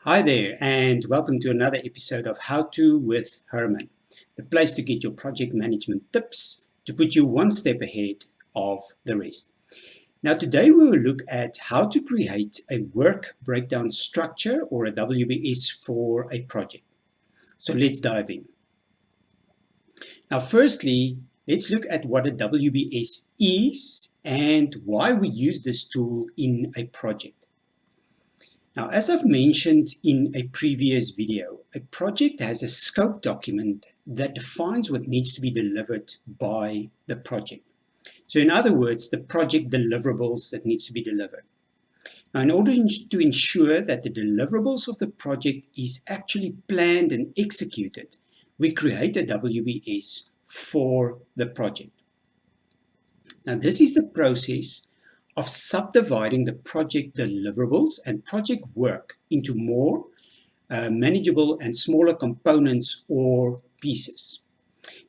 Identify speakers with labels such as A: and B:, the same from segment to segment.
A: Hi there, and welcome to another episode of How To with Herman, the place to get your project management tips to put you one step ahead of the rest. Now, today we will look at how to create a work breakdown structure or a WBS for a project. So let's dive in. Now, firstly, let's look at what a WBS is and why we use this tool in a project. Now, as I've mentioned in a previous video, a project has a scope document that defines what needs to be delivered by the project. So in other words, the project deliverables that needs to be delivered. Now, in order to ensure that the deliverables of the project is actually planned and executed, we create a WBS for the project. Now, this is the process of subdividing the project deliverables and project work into more manageable and smaller components or pieces.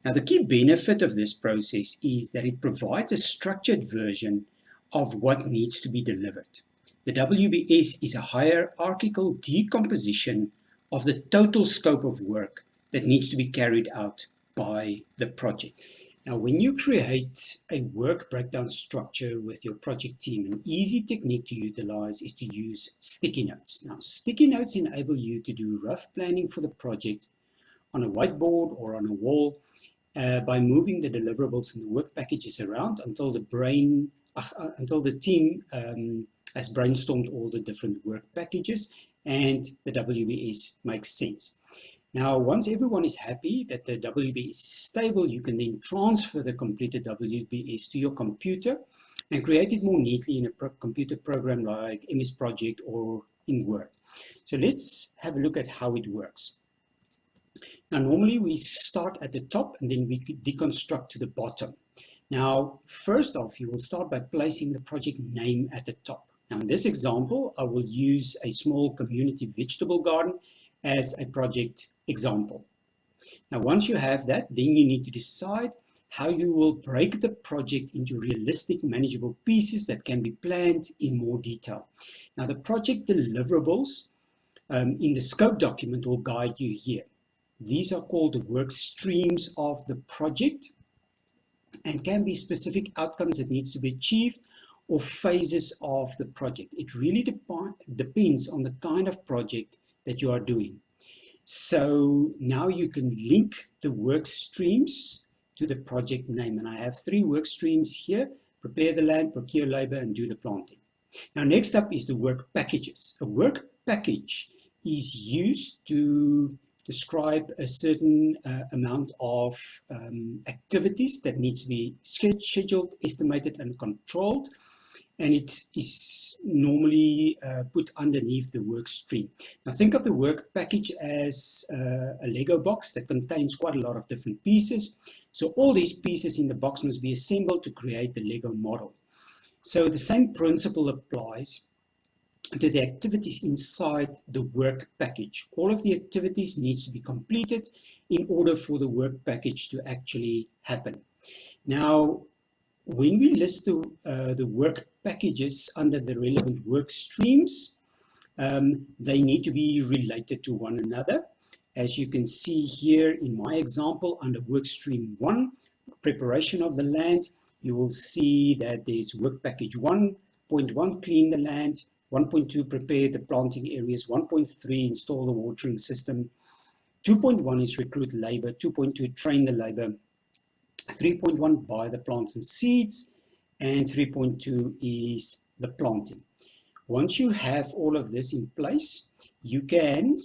A: Now, the key benefit of this process is that it provides a structured version of what needs to be delivered. The WBS is a hierarchical decomposition of the total scope of work that needs to be carried out by the project. Now, when you create a work breakdown structure with your project team, an easy technique to utilize is to use sticky notes. Now, sticky notes enable you to do rough planning for the project on a whiteboard or on a wall by moving the deliverables and the work packages around until the team has brainstormed all the different work packages and the WBS makes sense. Now, once everyone is happy that the WBS is stable, you can then transfer the completed WBS to your computer and create it more neatly in a computer program like MS Project or in Word. So let's have a look at how it works. Now, normally we start at the top and then we deconstruct to the bottom. Now, first off, you will start by placing the project name at the top. Now, in this example, I will use a small community vegetable garden as a project example. Now, once you have that, then you need to decide how you will break the project into realistic, manageable pieces that can be planned in more detail. Now, the project deliverables in the scope document will guide you here. These are called the work streams of the project and can be specific outcomes that needs to be achieved or phases of the project. It really depends on the kind of project that you are doing. So now you can link the work streams to the project name. And I have 3 work streams here: prepare the land, procure labor, and do the planting. Now, next up is the work packages. A work package is used to describe a certain amount of activities that needs to be scheduled, estimated, and controlled. And it is normally put underneath the work stream. Now, think of the work package as a Lego box that contains quite a lot of different pieces. So all these pieces in the box must be assembled to create the Lego model. So the same principle applies to the activities inside the work package. All of the activities needs to be completed in order for the work package to actually happen. Now, when we list the work packages under the relevant work streams, they need to be related to one another. As you can see here in my example, under work stream 1, preparation of the land, you will see that there's work package 1.1, clean the land; 1.2, prepare the planting areas; 1.3, install the watering system; 2.1 is recruit labor; 2.2, train the labor; 3.1, buy the plants and seeds; and 3.2 is the planting. Once you have all of this in place, you can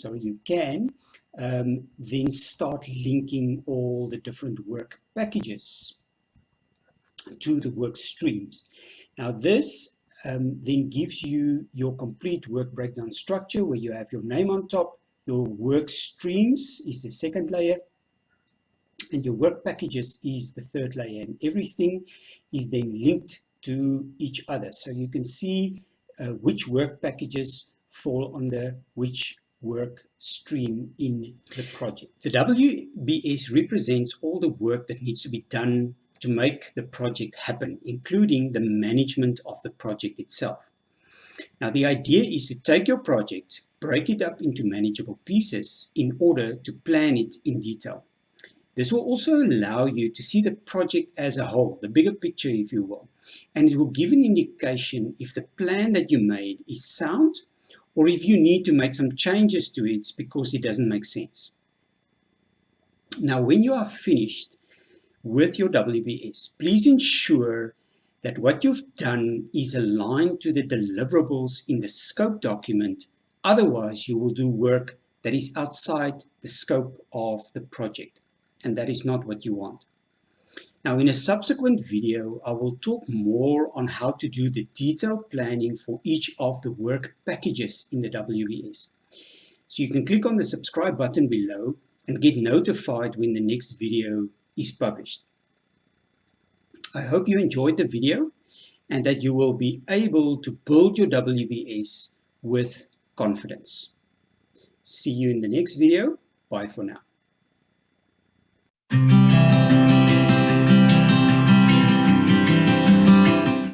A: then start linking all the different work packages to the work streams. Now, this then gives you your complete work breakdown structure, where you have your name on top, your work streams is the second layer, and your work packages is the third layer, and everything is then linked to each other. So you can see which work packages fall under which work stream in the project. The WBS represents all the work that needs to be done to make the project happen, including the management of the project itself. Now, the idea is to take your project, break it up into manageable pieces in order to plan it in detail. This will also allow you to see the project as a whole, the bigger picture, if you will, and it will give an indication if the plan that you made is sound or if you need to make some changes to it because it doesn't make sense. Now, when you are finished with your WBS, please ensure that what you've done is aligned to the deliverables in the scope document. Otherwise, you will do work that is outside the scope of the project, and that is not what you want. Now, in a subsequent video, I will talk more on how to do the detailed planning for each of the work packages in the WBS. So you can click on the subscribe button below and get notified when the next video is published. I hope you enjoyed the video and that you will be able to build your WBS with confidence. See you in the next video. Bye for now.